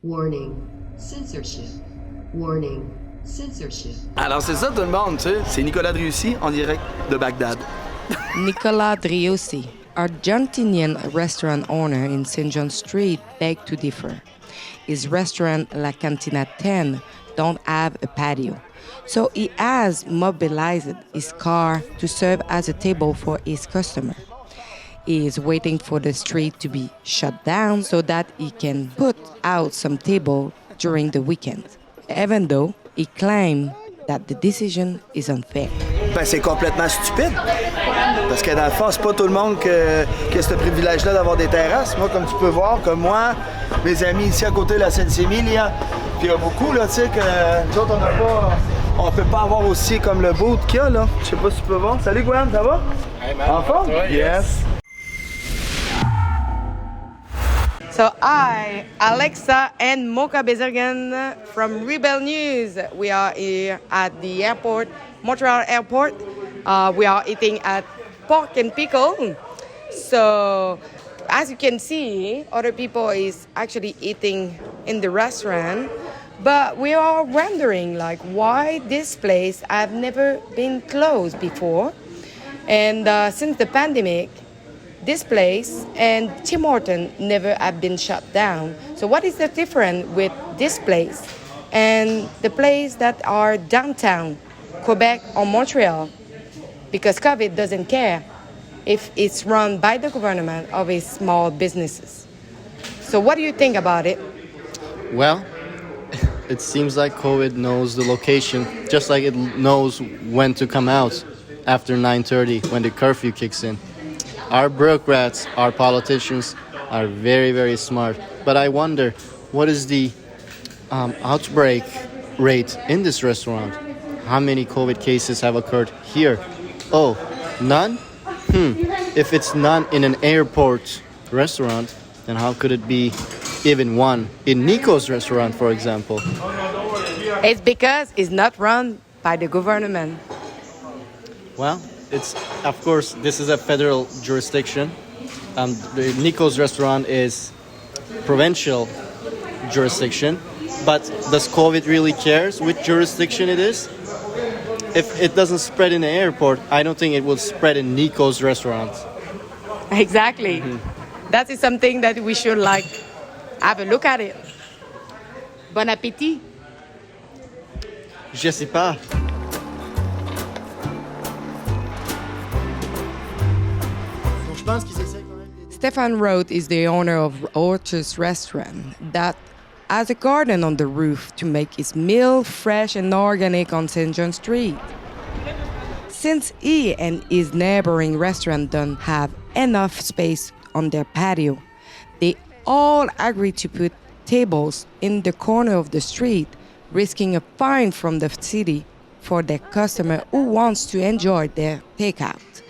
Warning. Censorship. Warning. Censorship. Alors c'est ça tout le monde, tu sais. C'est Nicolas Driussi en direct de Bagdad. Nicolas Driussi, Argentinian restaurant owner in St. John Street, begged to differ. His restaurant La Cantina 10 don't have a patio, so he has mobilized his car to serve as a table for his customer. He is waiting for the street to be shut down so that he can put out some table during the weekend, even though he claimed that the decision is unfair. Ben, c'est complètement stupide. Parce que dans le fond, c'est pas tout le monde qui a ce privilège-là d'avoir des terrasses. Moi, comme tu peux voir, comme moi, mes amis ici à côté de la Seine-Saint-Émile, puis il y a beaucoup, là, tu sais, que nous autres, on peut pas avoir aussi comme le boat qu'il y a, là. Je sais pas si tu peux voir. Salut, Gwen, ça va? Hey, man. En forme? Yes. So I, Alexa and Mocha Bezergan from Rebel News. We are here at the airport, Montreal Airport. We are eating at Pork and Pickle. So as you can see, other people is actually eating in the restaurant. But we are wondering like why this place have never been closed before. And since the pandemic, this place and Tim Hortons never have been shut down. So what is the difference with this place and the place that are downtown, Quebec or Montreal? Because COVID doesn't care if it's run by the government or by small businesses. So what do you think about it? Well, it seems like COVID knows the location, just like it knows when to come out after 9:30 when the curfew kicks in. Our bureaucrats, our politicians are very, very smart. But I wonder, what is the outbreak rate in this restaurant? How many COVID cases have occurred here? Oh, none? If it's none in an airport restaurant, then how could it be even one in Nico's restaurant, for example? It's because it's not run by the government. Well, it's, of course, this is a federal jurisdiction. The Nico's restaurant is provincial jurisdiction. But does COVID really cares which jurisdiction it is? If it doesn't spread in the airport, I don't think it will spread in Nico's restaurant. Exactly. That is something that we should like have a look at it. Bon appétit. Je sais pas. Stefan Roth is the owner of Orchard's Restaurant that has a garden on the roof to make his meal fresh and organic on St. John Street. Since he and his neighboring restaurant don't have enough space on their patio, they all agreed to put tables in the corner of the street, risking a fine from the city for their customer who wants to enjoy their takeout.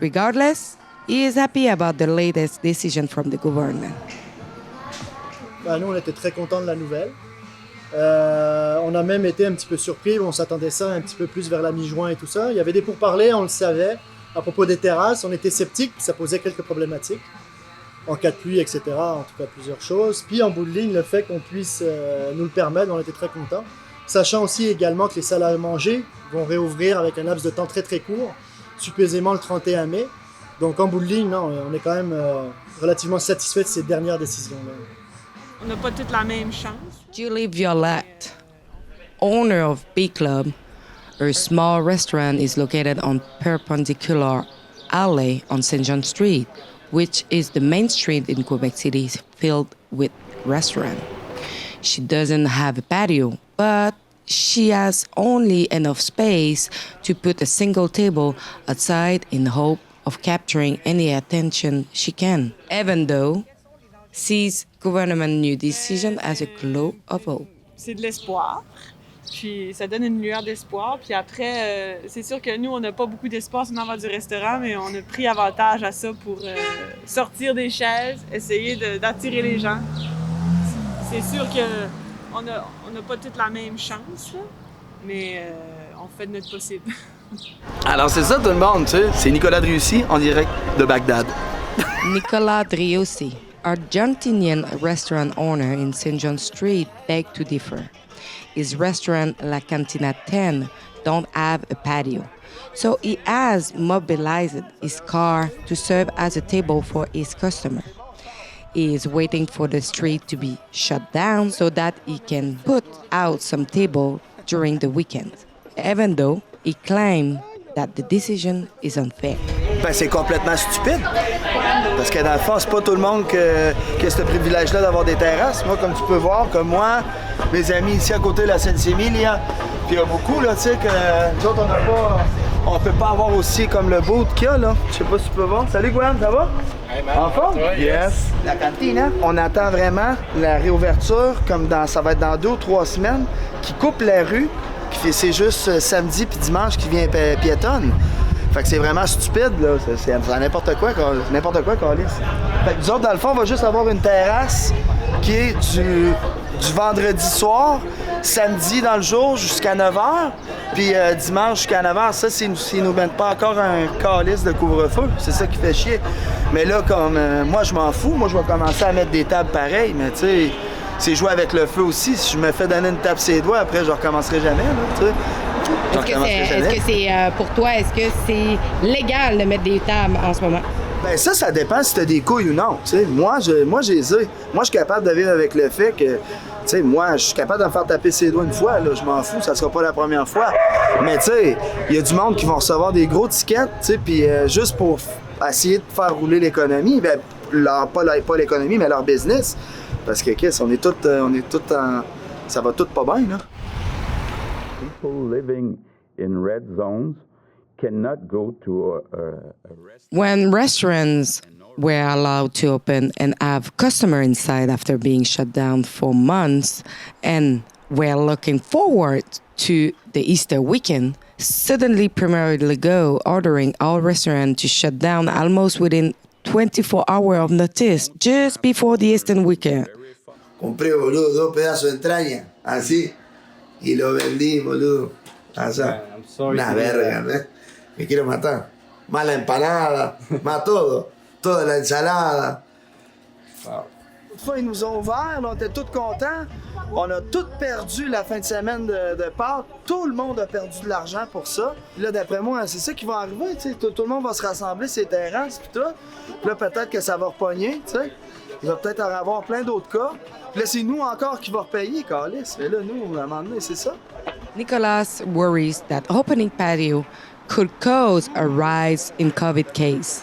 Regardless, he is happy about the latest decision from the government. Nous, on était très contents de la nouvelle. On a même été un petit peu surpris, on s'attendait ça un petit peu plus vers la mi-juin et tout ça. Il y avait des pourparlers, on le savait. À propos des terrasses, on était sceptiques, ça posait quelques problématiques. En cas de pluie, etc. En tout cas, plusieurs choses. Puis en bout de ligne, le fait qu'on puisse nous le permettre, on était très contents. Sachant aussi également que les salles à manger vont réouvrir avec un laps de temps très très court, supposément le 31 mai. Donc en bout de ligne, non, on est quand même relativement satisfait de ces dernières décisions-là. On n'a pas toute la même chance. Julie Violette, owner of B Club, her small restaurant is located on Perpendicular Alley on St. John Street, which is the main street in Quebec City filled with restaurants. She doesn't have a patio, but she has only enough space to put a single table outside in hope of capturing any attention she can, even though sees government new decision as a glow of hope. C'est de l'espoir. Puis ça donne une lueur d'espoir. Puis après, c'est sûr que nous, on n'a pas beaucoup d'espace en avant du restaurant, mais on a pris avantage à ça pour sortir des chaises, essayer d'attirer les gens. C'est sûr qu'on n'a pas toute la même chance, là, mais on fait de notre possible. Alors c'est ça tout le monde, tu sais. C'est Nicolas Driussi en direct de Bagdad. Nicolas Driussi, Argentinian restaurant owner in St. John Street begged to differ. His restaurant La Cantina 10 don't have a patio, so he has mobilized his car to serve as a table for his customer. He is waiting for the street to be shut down so that he can put out some table during the weekend, even though he claimed that the decision is unfair. Ben, c'est complètement stupide. Parce que dans le fond, c'est pas tout le monde qui a ce privilège-là d'avoir des terrasses. Moi, comme tu peux voir, comme moi, mes amis ici à côté de la Seine-Sémilie, puis il y a beaucoup, là, tu sais, que nous autres, on peut pas avoir aussi comme le boat qu'il y a, là. Je sais pas si tu peux voir. Salut, Gwen, ça va? Hey, man. En forme? Yes. La cantine, hein? On attend vraiment la réouverture, comme ça va être dans 2 ou 3 semaines, qui coupe la rue, puis c'est juste samedi puis dimanche qui vient piétonne. Fait que c'est vraiment stupide, là. C'est n'importe quoi, Calis. Fait que nous autres, dans le fond, on va juste avoir une terrasse qui est du vendredi soir, samedi dans le jour jusqu'à 9h, puis dimanche jusqu'à 9h. Ça, s'ils nous mettent pas encore un calice de couvre-feu, c'est ça qui fait chier. Mais là, comme moi, je m'en fous. Moi, je vais commencer à mettre des tables pareilles, mais tu sais, c'est jouer avec le feu aussi. Si je me fais donner une tape sur les doigts, après, je recommencerai jamais, là, tu sais. Est-ce que c'est pour toi, est-ce que c'est légal de mettre des tables en ce moment? Ben ça dépend si t'as des couilles ou non. T'sais. Moi, j'ai Moi, je suis capable de vivre avec le fait que, moi, je suis capable de me faire taper ses doigts une fois. Là, je m'en fous, ça sera pas la première fois. Mais tu sais, il y a du monde qui vont recevoir des gros tickets, puis juste pour essayer de faire rouler l'économie, ben pas l'économie, mais leur business. Parce que qu'est-ce, on est tous en, ça va tout pas bien là. People living in red zones cannot go to a restaurant. When restaurants were allowed to open and have customers inside after being shut down for months and were looking forward to the Easter weekend, suddenly Premier Legault ordering all restaurants to shut down almost within 24 hours of notice, just before the Easter weekend. Compré, boludo, 2 pedazos de entraña, así, y lo vendí, boludo. Allá. I'm sorry. Una verga, ¿ves? Me quiero matar. Más la empanada, más todo. Toda la ensalada. Wow. Une ils nous ont ouvert, on était tous contents. On a tous perdu la fin de semaine de Pâques. Tout le monde a perdu de l'argent pour ça. Puis là, d'après moi, c'est ça qui va arriver. Tout le monde va se rassembler, ces terrasses, puis tout. Puis là, peut-être que ça va repogner, tu sais. Il va peut-être en avoir plein d'autres cas. Puis là, c'est nous encore qui va repayer, Calis. Mais là, nous, à un moment donné, c'est ça. Nicolas worries that opening patio could cause a rise in COVID case,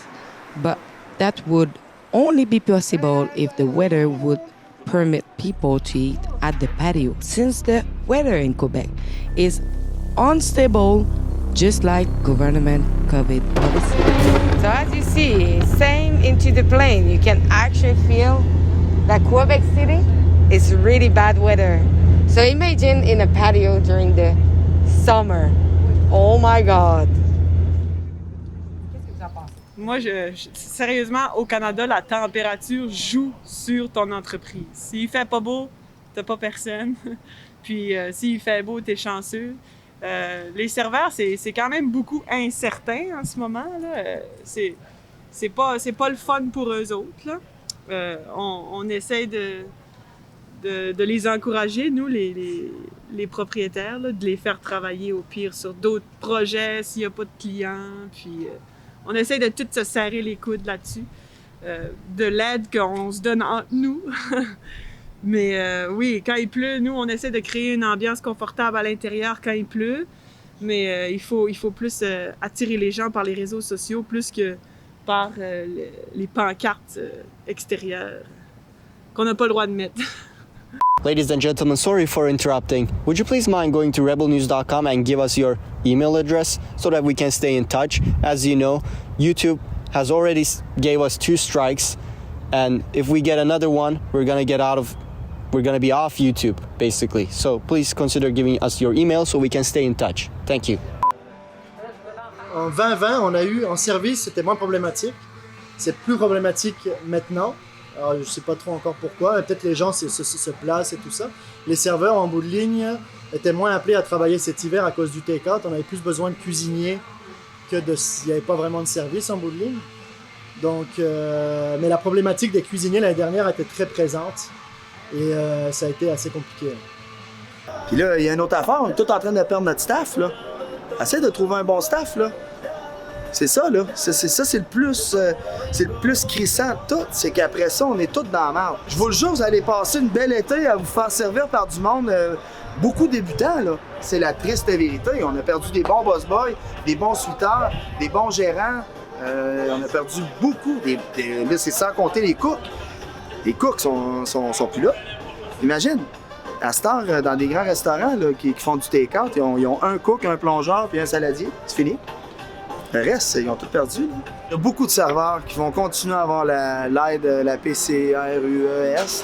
but that would only be possible if the weather would permit people to eat at the patio, since the weather in Quebec is unstable, just like government COVID policy. So as you see, same into the plane, you can actually feel that Quebec City is really bad weather. So imagine in a patio during the summer. Oh my God. Moi, sérieusement, au Canada, la température joue sur ton entreprise. S'il fait pas beau, t'as pas personne. Puis s'il fait beau, t'es chanceux. Les serveurs, c'est quand même beaucoup incertain en ce moment. Là. C'est pas le fun pour eux autres. Là. On essaie de les encourager, nous, les propriétaires, là, de les faire travailler au pire sur d'autres projets s'il n'y a pas de clients. Puis on essaie de tous se serrer les coudes là-dessus. De l'aide qu'on se donne entre nous. Mais oui, quand il pleut, nous, on essaie de créer une ambiance confortable à l'intérieur quand il pleut. Mais il faut plus attirer les gens par les réseaux sociaux plus que par les pancartes extérieures qu'on n'a pas le droit de mettre. Ladies and gentlemen, sorry for interrupting. Would you please mind going to rebelnews.com and give us your email address so that we can stay in touch? As you know, YouTube has already gave us 2 strikes, and if we get another one, we're gonna be off YouTube, basically. So please consider giving us your email so we can stay in touch. Thank you. En 2020, on a eu en service, c'était moins problématique. C'est plus problématique maintenant. Alors, je ne sais pas trop encore pourquoi. Peut-être les gens se placent et tout ça. Les serveurs, en bout de ligne, étaient moins appelés à travailler cet hiver à cause du take-out. On avait plus besoin de cuisiniers que il n'y avait pas vraiment de service en bout de ligne. Donc, mais la problématique des cuisiniers l'année dernière était très présente et ça a été assez compliqué. Puis là, il y a une autre affaire, on est tous en train de perdre notre staff, là. Essaye de trouver un bon staff, là. C'est ça, là. C'est le plus crissant de tout. C'est qu'après ça, on est tous dans la merde. Je vous le jure, vous allez passer une belle été à vous faire servir par du monde, beaucoup débutants, là. C'est la triste vérité. On a perdu des bons boss boys, des bons suiteurs, des bons gérants. On a perdu beaucoup. Là, c'est sans compter les cooks. Les cooks sont plus là. Imagine. À cette heure, dans des grands restaurants là, qui font du take-out, ils ont un cook, un plongeur puis un saladier. C'est fini. Le reste, ils ont tout perdu. Là. Il y a beaucoup de serveurs qui vont continuer à avoir l'aide de la PCRUES.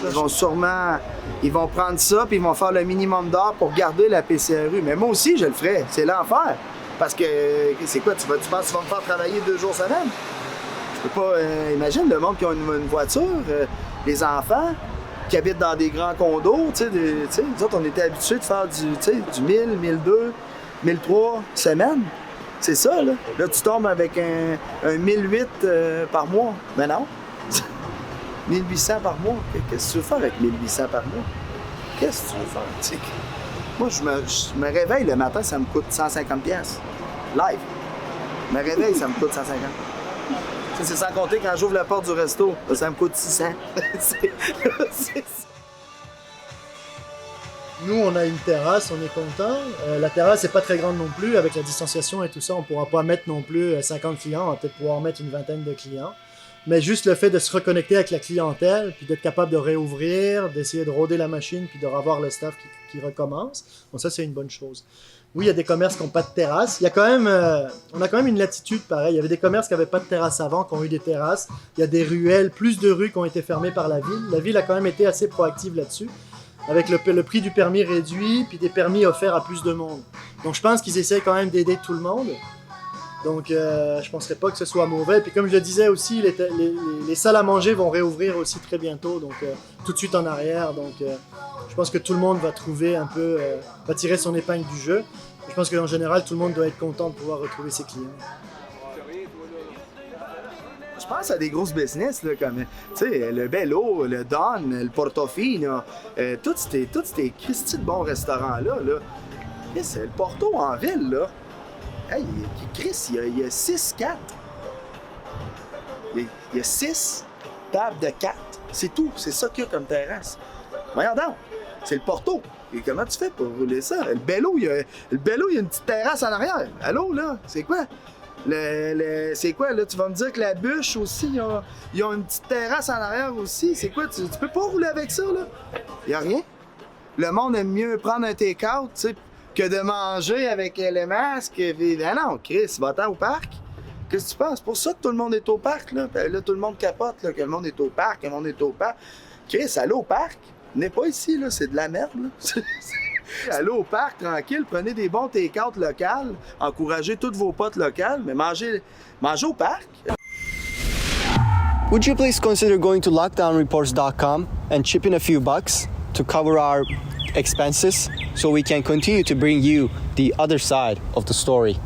Ils vont prendre ça puis ils vont faire le minimum d'heures pour garder la PCRU. Mais moi aussi, je le ferais. C'est l'enfer. Parce que, c'est quoi, tu penses que tu vas me faire travailler 2 jours semaine? Je peux pas... imagine le monde qui a une voiture, les enfants qui habitent dans des grands condos, tu sais, nous autres, on était habitués de faire du 1000, 1200, 1300 semaines. C'est ça, là. Là, tu tombes avec un 1008 par mois. Mais non. 1800 par mois. Qu'est-ce que tu veux faire avec 1800 par mois? Qu'est-ce que tu veux faire? T'sais, moi, je me réveille le matin, ça me coûte 150$. Live. Je me réveille, ça me coûte 150$. C'est sans compter quand j'ouvre la porte du resto, ça me coûte 600$. Nous, on a une terrasse, on est content. La terrasse n'est pas très grande non plus. Avec la distanciation et tout ça, on ne pourra pas mettre non plus 50 clients. On va peut-être pouvoir mettre une vingtaine de clients. Mais juste le fait de se reconnecter avec la clientèle, puis d'être capable de réouvrir, d'essayer de rôder la machine, puis de revoir le staff qui recommence, bon, ça, c'est une bonne chose. Oui, il y a des commerces qui n'ont pas de terrasse. Il y a quand même, on a quand même une latitude pareille. Il y avait des commerces qui n'avaient pas de terrasse avant, qui ont eu des terrasses. Il y a des ruelles, plus de rues qui ont été fermées par la ville. La ville a quand même été assez proactive là-dessus, avec le prix du permis réduit, puis des permis offerts à plus de monde. Donc je pense qu'ils essaient quand même d'aider tout le monde. Donc je ne penserais pas que ce soit mauvais. Puis comme je le disais aussi, les salles à manger vont réouvrir aussi très bientôt, donc tout de suite en arrière. Donc je pense que tout le monde va trouver un peu, va tirer son épingle du jeu. Je pense qu'en général, tout le monde doit être content de pouvoir retrouver ses clients. Je pense à des grosses business, là, comme le Bello, le Don, le Portofino, tous ces Christy de bons restaurants-là. Là. C'est le Porto en ville, là. Hey, Chris, il y a 6 4. Il y a 6 tables de 4. C'est tout. C'est ça qu'il y a comme terrasse. Voyons donc. C'est le Porto. Et comment tu fais pour rouler ça? Le Bello, il y a une petite terrasse en arrière. Allô, là? C'est quoi? C'est quoi, là? Tu vas me dire que la bûche aussi, ils ont une petite terrasse en arrière aussi. C'est quoi? Tu peux pas rouler avec ça, là? Il y a rien. Le monde aime mieux prendre un take-out, tu sais, que de manger avec le masque. Ben non, Chris, va-t'en au parc. Qu'est-ce que tu penses? C'est pour ça que tout le monde est au parc, là. Ben là, tout le monde capote, là, que le monde est au parc, que le monde est au parc. Chris, allez au parc. Venez pas ici, là, c'est de la merde, là. Allez au parc, tranquille, prenez des bons take-out locaux, encouragez tous vos potes locaux, mais mangez au parc. Would you please consider going to lockdownreports.com and chip in a few bucks to cover our expenses so we can continue to bring you the other side of the story?